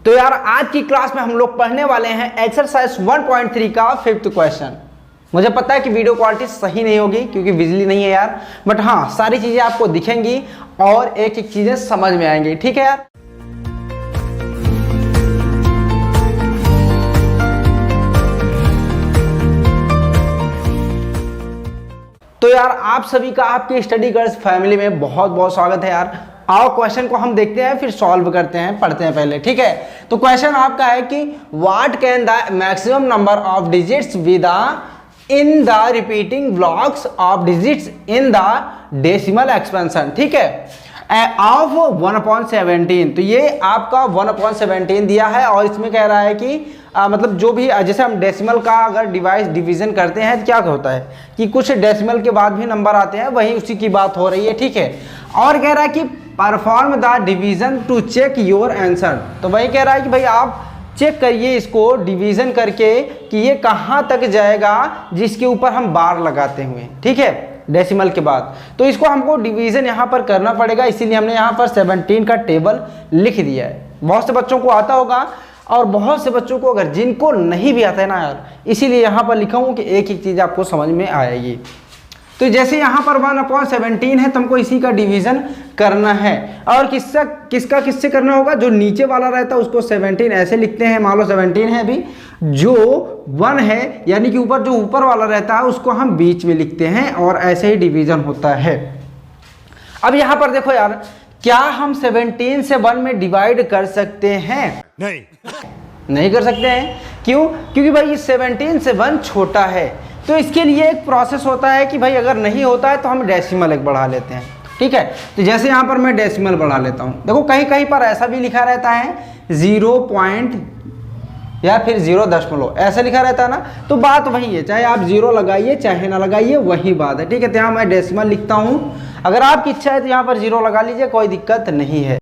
तो यार आज की क्लास में हम लोग पढ़ने वाले हैं एक्सरसाइज 1.3 का 5th क्वेश्चन। मुझे पता है कि वीडियो क्वालिटी सही नहीं होगी क्योंकि बिजली नहीं है यार, बट हाँ सारी चीजें आपको दिखेंगी और एक एक चीजें समझ में आएंगी। ठीक है यार, तो यार आप सभी का आपकी स्टडी गर्ल्स फैमिली में बहुत बहुत स्वागत है यार। आओ क्वेश्चन को हम देखते हैं, फिर सॉल्व करते हैं, पढ़ते हैं पहले। ठीक है, तो क्वेश्चन आपका है कि what can the maximum number of digits be the in the repeating blocks of digits in the decimal expansion. ठीक है, ऑफ 1/17। तो ये आपका 1/17 दिया है और इसमें कह रहा है कि मतलब जो भी जैसे हम डेसिमल का अगर डिवीजन करते हैं तो क्या होता है कि कुछ डेसिमल के बाद भी नंबर आते हैं, वही उसी की बात हो रही है। ठीक है, और कह रहा है कि perform the division to check your answer. तो वही कह रहा है कि भाई आप चेक करिए इसको डिवीजन करके कि ये कहाँ तक जाएगा जिसके ऊपर हम बार लगाते हुए। ठीक है, डेसिमल के बाद तो इसको हमको डिवीजन यहाँ पर करना पड़ेगा, इसीलिए हमने यहाँ पर 17 का टेबल लिख दिया है। बहुत से बच्चों को आता होगा और बहुत से बच्चों को अगर जिनको नहीं भी आता है ना यार, इसीलिए यहाँ पर लिखा हूँ कि एक एक चीज़ आपको समझ में आएगी। तो जैसे यहाँ पर 1/17 है तो हमको इसी का डिवीजन करना है। और किससे करना होगा, जो नीचे वाला रहता है उसको 17 ऐसे लिखते हैं, मान लो 17 है अभी, जो 1 है यानी कि ऊपर जो ऊपर वाला रहता है उसको हम बीच में लिखते हैं और ऐसे ही डिवीजन होता है। अब यहाँ पर देखो यार, क्या हम 17 से 1 में डिवाइड कर सकते हैं? नहीं कर सकते हैं। क्यों? क्योंकि भाई 17 से 1 छोटा है, तो इसके लिए एक प्रोसेस होता है कि भाई अगर नहीं होता है तो हम डेसिमल एक बढ़ा लेते हैं। ठीक है, तो जैसे यहाँ पर मैं डेसिमल बढ़ा लेता हूँ, देखो कहीं कहीं पर ऐसा भी लिखा रहता है 0 या फिर 0 ऐसा लिखा रहता है ना, तो बात वही है, चाहे आप 0 लगाइए चाहे ना लगाइए वही बात है। ठीक है, तो यहाँ मैं डेसिमल लिखता हूँ, अगर आपकी इच्छा है तो यहाँ पर 0 लगा लीजिए, कोई दिक्कत नहीं है।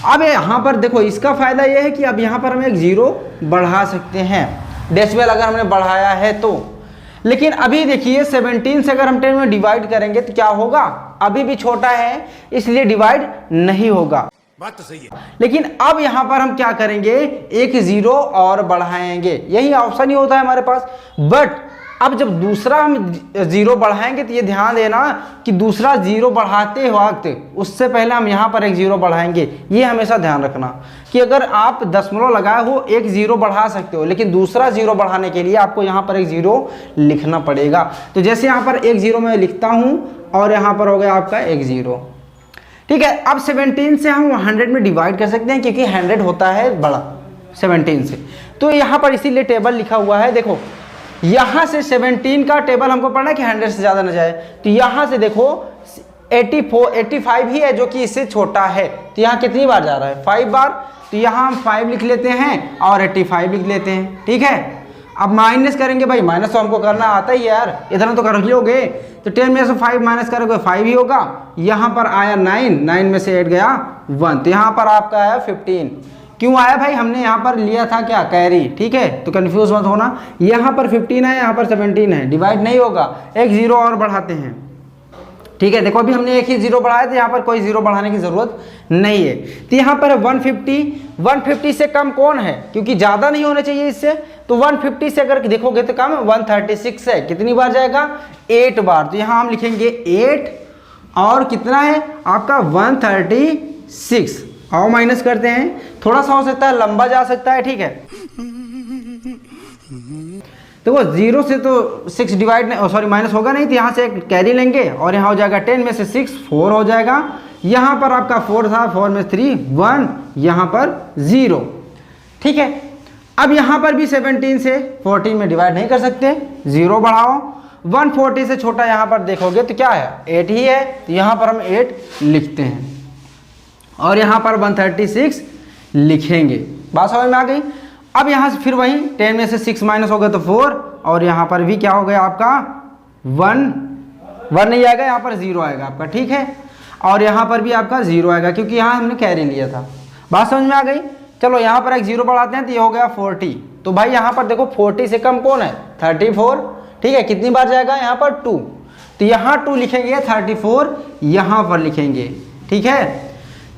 अब यहाँ पर देखो इसका फायदा यह है कि अब यहाँ पर हम एक 0 बढ़ा सकते हैं, डेसिमल अगर हमने बढ़ाया है तो। लेकिन अभी देखिए 17 से अगर हम 10 में डिवाइड करेंगे तो क्या होगा, अभी भी छोटा है इसलिए डिवाइड नहीं होगा। बात तो सही है, लेकिन अब यहाँ पर हम क्या करेंगे, एक 0 और बढ़ाएंगे, यही ऑप्शन ही होता है हमारे पास। बट अब जब दूसरा हम 0 बढ़ाएंगे तो ये ध्यान देना कि दूसरा 0 बढ़ाते वक्त उससे पहले हम यहाँ पर एक 0 बढ़ाएंगे। ये हमेशा ध्यान रखना कि अगर आप दशमलव लगाए हो एक 0 बढ़ा सकते हो, लेकिन दूसरा 0 बढ़ाने के लिए आपको यहाँ पर एक 0 लिखना पड़ेगा। तो जैसे यहाँ पर एक 0 मैं लिखता हूँ और यहाँ पर हो गया आपका एक 0। ठीक है, अब 17 से हम 100 में डिवाइड कर सकते हैं क्योंकि 100 होता है बड़ा 17 से। तो यहाँ पर इसीलिए टेबल लिखा हुआ है। देखो यहाँ से 17 का टेबल हमको पढ़ना है कि 100 से ज़्यादा न जाए, तो यहाँ से देखो 85 ही है जो कि इससे छोटा है, तो यहाँ कितनी बार जा रहा है, 5 बार। तो यहाँ हम 5 लिख लेते हैं और 85 लिख लेते हैं। ठीक है, अब माइनस करेंगे, भाई माइनस तो हमको करना आता ही है यार, इधर तो कर लोगे। तो 10 में से 5 माइनस करोगे 5 ही होगा। यहाँ पर आया 9 में से 8 गया 1, तो यहाँ पर आपका आया 15। क्यों आया भाई, हमने यहाँ पर लिया था क्या, कैरी। ठीक है, तो कंफ्यूज मत होना, यहाँ पर 15 है यहाँ पर 17 है, डिवाइड नहीं होगा, एक 0 और बढ़ाते हैं। ठीक है, देखो अभी हमने एक ही 0 बढ़ाया था, यहाँ पर कोई 0 बढ़ाने की जरूरत नहीं है। तो यहाँ पर 150 से कम कौन है, क्योंकि ज़्यादा नहीं होना चाहिए इससे, तो 150 से अगर देखोगे तो कम 136 है, कितनी बार जाएगा, 8 बार। तो यहाँ हम लिखेंगे 8 और कितना है आपका 136 और माइनस करते हैं, थोड़ा सा हो सकता है लंबा जा सकता है। ठीक है, देखो 0 से तो 6 डिवाइड सॉरी माइनस होगा नहीं, तो यहाँ से एक कैरी लेंगे और यहाँ हो जाएगा 10 में से 6 4 हो जाएगा। यहाँ पर आपका 4 था, 4 में 3 1, यहाँ पर 0। ठीक है, अब यहाँ पर भी 17 से 14 में डिवाइड नहीं कर सकते, 0 बढ़ाओ। 140 से छोटा यहाँ पर देखोगे तो क्या है, 8 ही है, तो यहाँ पर हम 8 लिखते हैं और यहाँ पर 136 लिखेंगे। बात समझ में आ गई। अब यहाँ से फिर वही 10 में से 6 माइनस हो गया तो 4, और यहाँ पर भी क्या हो गया आपका 1 नहीं आएगा, यहाँ पर 0 आएगा आपका। ठीक है, और यहाँ पर भी आपका 0 आएगा क्योंकि यहाँ हमने कैरी लिया था। बात समझ में आ गई। चलो यहाँ पर एक 0 बढ़ाते हैं तो ये हो गया 40। तो भाई यहाँ पर देखो 40 से कम कौन है, 34। ठीक है, कितनी बार जाएगा यहाँ पर 2, तो यहाँ 2 लिखेंगे, 34 यहाँ पर लिखेंगे। ठीक है,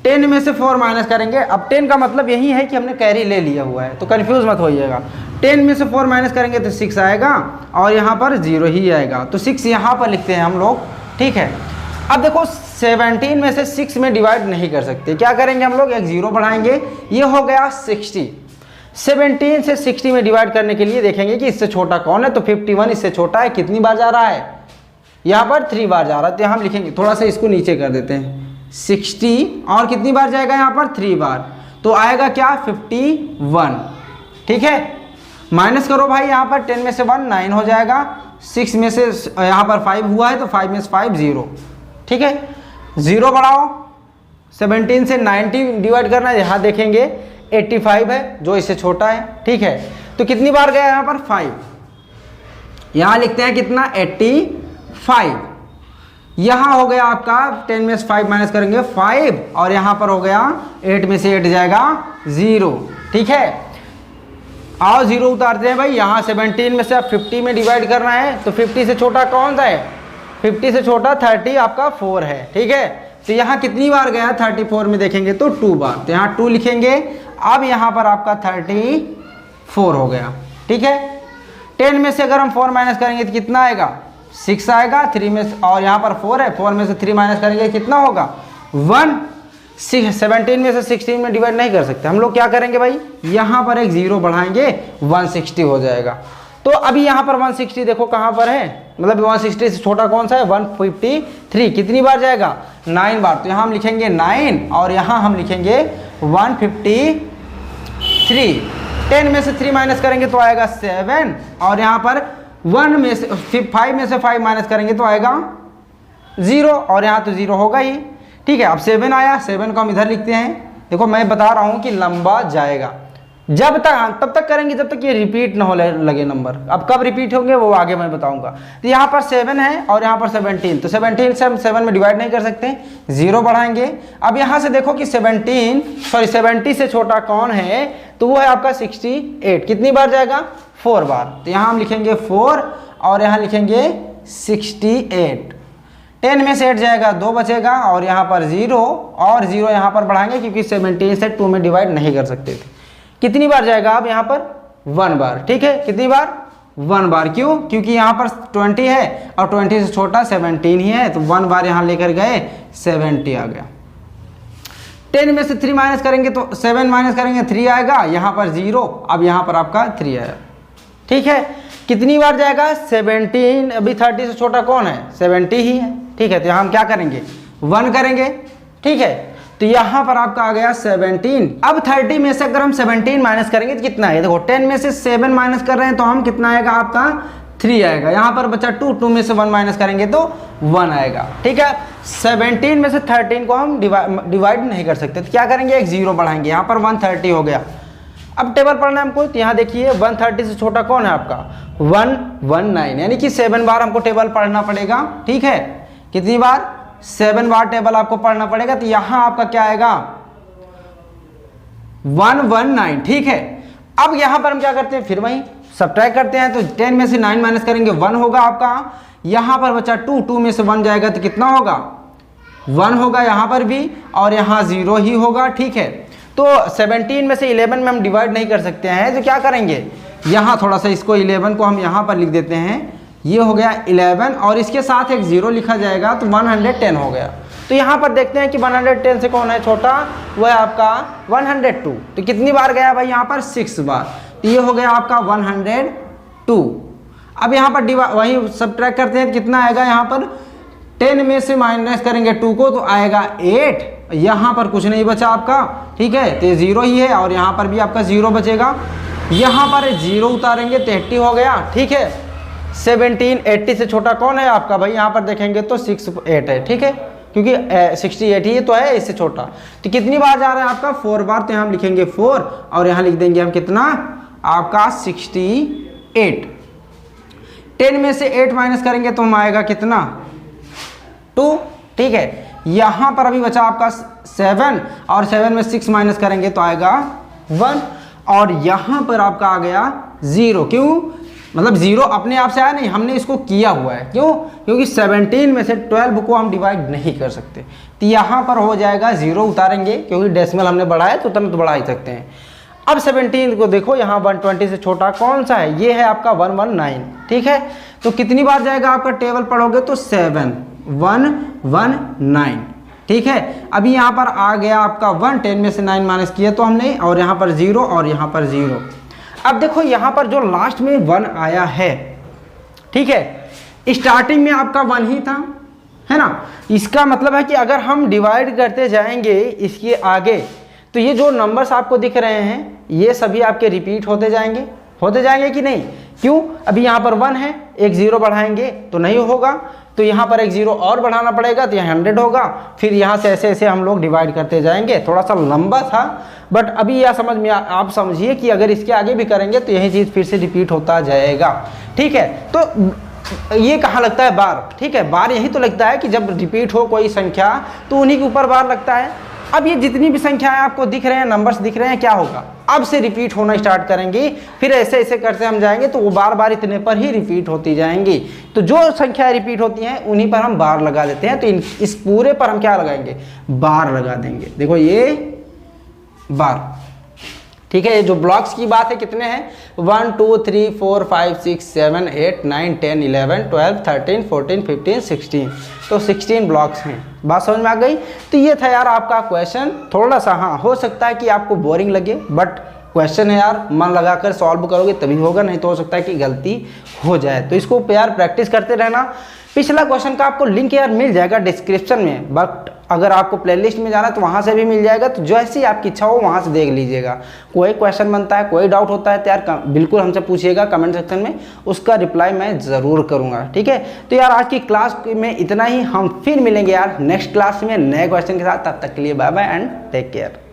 10 में से 4 माइनस करेंगे। अब 10 का मतलब यही है कि हमने कैरी ले लिया हुआ है, तो कंफ्यूज मत होइएगा। 10 में से 4 माइनस करेंगे तो 6 आएगा और यहाँ पर 0 ही आएगा, तो 6 यहाँ पर लिखते हैं हम लोग, ठीक है। अब देखो 17 में से 6 में डिवाइड नहीं कर सकते, क्या करेंगे हम लोग, एक 0 बढ़ाएंगे, ये हो गया 60। 17 से 60 में डिवाइड करने के लिए देखेंगे कि इससे छोटा कौन है, तो 51 इससे छोटा है, कितनी बार जा रहा है, यहाँ पर 3 बार जा रहा है, तो हम लिखेंगे, थोड़ा सा इसको नीचे कर देते हैं, 60 और कितनी बार जाएगा यहाँ पर 3 बार, तो आएगा क्या 51, ठीक है। माइनस करो भाई, यहाँ पर 10 में से 1 9 हो जाएगा, 6 में से यहाँ पर 5 हुआ है तो 5 में से 5 0, ठीक है। 0 बढ़ाओ, 17 से 90 डिवाइड करना है, यहाँ देखेंगे 85 है जो इससे छोटा है, ठीक है। तो कितनी बार गया यहाँ पर 5, यहाँ लिखते हैं कितना 85। यहाँ हो गया आपका 10 में से 5 माइनस करेंगे 5 और यहाँ पर हो गया 8 में से 8 जाएगा 0, ठीक है। आओ 0 उतारते हैं भाई, यहाँ 17 में से आप 50 में डिवाइड करना है, तो 50 से छोटा कौन सा है, 50 से छोटा 30 आपका 4 है, ठीक है। तो यहाँ कितनी बार गया 34 में देखेंगे तो 2 बार, तो यहाँ 2 लिखेंगे। अब यहाँ पर आपका 34 हो गया, ठीक है। 10 में से अगर हम 4 माइनस करेंगे तो कितना आएगा 6 आएगा, 3 में से, और यहाँ पर 4 है, 4 में से 3 माइनस करेंगे कितना होगा 1। 17 में से 16 में डिवाइड नहीं कर सकते, हम लोग क्या करेंगे भाई, यहाँ पर एक 0 बढ़ाएंगे 160 हो जाएगा। तो अभी यहाँ पर 160 देखो कहाँ पर है, मतलब 160 से छोटा कौन सा है 153, कितनी बार जाएगा 9 बार, तो यहाँ हम लिखेंगे 9 और यहाँ हम लिखेंगे 153। 10 में से 3 माइनस करेंगे तो आएगा 7 और यहाँ पर 1 में से 5 में से 5 माइनस करेंगे तो आएगा 0 और यहाँ तो 0 होगा ही, ठीक है। अब 7 आया, 7 को हम इधर लिखते हैं। देखो मैं बता रहा हूँ कि लंबा जाएगा, जब तक तब तक करेंगे जब तक ये रिपीट ना हो लगे नंबर। अब कब रिपीट होंगे वो आगे मैं बताऊंगा। तो यहाँ पर 7 है और यहाँ पर 17, तो 17 से हम 7 में डिवाइड नहीं कर सकते, 0 बढ़ाएंगे। अब यहाँ से देखो कि 70 से छोटा कौन है, तो वो है आपका 68, कितनी बार जाएगा 4 बार, तो यहाँ हम लिखेंगे 4 और यहाँ लिखेंगे 68। 10 में से 8 जाएगा, 2 बचेगा और यहाँ पर 0 और 0 यहाँ पर बढ़ाएंगे क्योंकि 17 से 2 में डिवाइड नहीं कर सकते थे। कितनी बार जाएगा अब यहाँ पर 1 बार, ठीक है। कितनी बार 1 बार, क्यों, क्योंकि यहाँ पर 20 है और 20 से छोटा 17 ही है, तो 1 बार यहाँ लेकर गए 70 आ गया। 10 में से 3 माइनस करेंगे तो 7 माइनस करेंगे 3 आएगा, यहाँ पर 0, अब यहाँ पर आपका 3 आया, ठीक है। कितनी बार जाएगा 17, अभी 30 से छोटा कौन है 70 ही है, ठीक है। तो यहाँ हम क्या करेंगे 1 करेंगे, ठीक है। तो यहाँ पर आपका आ गया 17। अब 30 में से अगर हम 17 माइनस करेंगे तो कितना है, देखो 10 में से 7 माइनस कर रहे हैं तो हम कितना आएगा आपका 3 आएगा, यहाँ पर बचा 2 में से 1 माइनस करेंगे तो 1 आएगा, ठीक है। 17 में से 13 को हम डिवाइड नहीं कर सकते, तो क्या करेंगे एक 0 बढ़ाएंगे, यहाँ पर 130 हो गया। अब टेबल पढ़ना है हमको, तो यहाँ देखिए 130 से छोटा कौन है आपका 119, यानी कि 7 बार हमको टेबल पढ़ना पड़ेगा, ठीक है। कितनी बार 7 बार टेबल आपको पढ़ना पड़ेगा, तो यहाँ आपका क्या आएगा 119, ठीक है। अब यहाँ पर हम क्या करते हैं, फिर वही सब्ट्रैक्ट करते हैं, तो 10 में से 9 माइनस करेंगे 1 होगा आपका, यहाँ पर बचा 2 में से 1 जाएगा तो कितना होगा 1 होगा यहाँ पर भी, और यहाँ 0 ही होगा, ठीक है। तो 17 में से 11 में हम डिवाइड नहीं कर सकते हैं, तो क्या करेंगे यहाँ थोड़ा सा इसको 11 को हम यहाँ पर लिख देते हैं, ये हो गया 11 और इसके साथ एक 0 लिखा जाएगा तो 110 हो गया। तो यहाँ पर देखते हैं कि 110 से कौन है छोटा, वो है आपका 102। तो कितनी बार गया भाई यहाँ पर 6 बार, तो ये हो गया आपका 102। अब यहाँ पर वही सब्ट्रैक्ट करते हैं, कितना आएगा यहाँ पर 10 में से माइनस करेंगे 2 को तो आएगा 8, यहाँ पर कुछ नहीं बचा आपका, ठीक है, तो 0 ही है और यहाँ पर भी आपका 0 बचेगा, यहाँ पर 0 उतारेंगे तो 80 हो गया, ठीक है। 17 80 से छोटा कौन है आपका भाई, यहाँ पर देखेंगे तो 68 है, ठीक है, क्योंकि 68 ही तो है, इससे छोटा। तो कितनी बार जा रहा है आपका 4 बार, तो यहाँ हम लिखेंगे 4 और यहाँ लिख देंगे हम कितना आपका 68। 10 में से 8 माइनस करेंगे तो हम आएगा कितना 2, ठीक है। यहाँ पर अभी बचा आपका 7 और 7 में 6 माइनस करेंगे तो आएगा 1 और यहाँ पर आपका आ गया 0, क्यों मतलब 0 अपने आप से आया नहीं, हमने इसको किया हुआ है। क्यों? क्योंकि 17 में से 12 को हम डिवाइड नहीं कर सकते, तो यहाँ पर हो जाएगा 0 उतारेंगे, क्योंकि डेसिमल हमने बढ़ाया तो उतना तो बढ़ा ही सकते हैं। अब 17 को देखो, यहाँ 120 से छोटा कौन सा है? ये है आपका 119, ठीक है। तो कितनी बार जाएगा आपका टेबल पढ़ोगे तो 7119, ठीक है। अभी यहाँ पर आ गया आपका 1, 10 में से 9 माइनस किया तो हमने, और यहाँ पर 0 और यहाँ पर 0। अब देखो यहाँ पर जो लास्ट में 1 आया है, ठीक है, स्टार्टिंग में आपका 1 ही था, है ना। इसका मतलब है कि अगर हम डिवाइड करते जाएंगे इसके आगे, तो ये जो नंबर्स आपको दिख रहे हैं ये सभी आपके रिपीट होते जाएंगे कि नहीं? क्यों? अभी यहाँ पर 1 है, एक 0 बढ़ाएंगे तो नहीं होगा, तो यहाँ पर एक 0 और बढ़ाना पड़ेगा तो यहाँ 100 होगा। फिर यहाँ से ऐसे ऐसे हम लोग डिवाइड करते जाएंगे। थोड़ा सा लंबा था, बट अभी यह समझ में आप समझिए कि अगर इसके आगे भी करेंगे तो यही चीज़ फिर से रिपीट होता जाएगा, ठीक है। तो ये कहाँ लगता है? बार, ठीक है। बार यही तो लगता है कि जब रिपीट हो कोई संख्या तो उन्हीं के ऊपर बार लगता है। अब ये जितनी भी संख्याएं आपको दिख रहे हैं, नंबर्स दिख रहे हैं, क्या होगा? अब से रिपीट होना स्टार्ट करेंगी, फिर ऐसे ऐसे करते हम जाएंगे तो वो बार बार इतने पर ही रिपीट होती जाएंगी। तो जो संख्याएं रिपीट होती हैं उन्हीं पर हम बार लगा देते हैं। तो इस पूरे पर हम क्या लगाएंगे? बार लगा देंगे। देखो ये बार, ठीक है। ये जो ब्लॉक्स की बात है कितने हैं? 1 2 3 4 5 6 7 8 9 10 11 12 13 14 15 16, तो 16 ब्लॉक्स हैं। बात समझ में आ गई? तो ये था यार आपका क्वेश्चन। थोड़ा सा हाँ हो सकता है कि आपको बोरिंग लगे, बट क्वेश्चन है यार, मन लगाकर सॉल्व करोगे तभी होगा, नहीं तो हो सकता है कि गलती हो जाए। तो इसको यार प्रैक्टिस करते रहना। पिछला क्वेश्चन का आपको लिंक यार मिल जाएगा डिस्क्रिप्शन में, बट अगर आपको प्लेलिस्ट में जाना है तो वहाँ से भी मिल जाएगा। तो जैसी आपकी इच्छा हो वहाँ से देख लीजिएगा। कोई क्वेश्चन बनता है, कोई डाउट होता है तो यार बिल्कुल हमसे पूछिएगा कमेंट सेक्शन में, उसका रिप्लाई मैं ज़रूर करूँगा, ठीक है। तो यार आज की क्लास में इतना ही। हम फिर मिलेंगे यार नेक्स्ट क्लास में नए क्वेश्चन के साथ। तब तक के लिए bye bye and take care.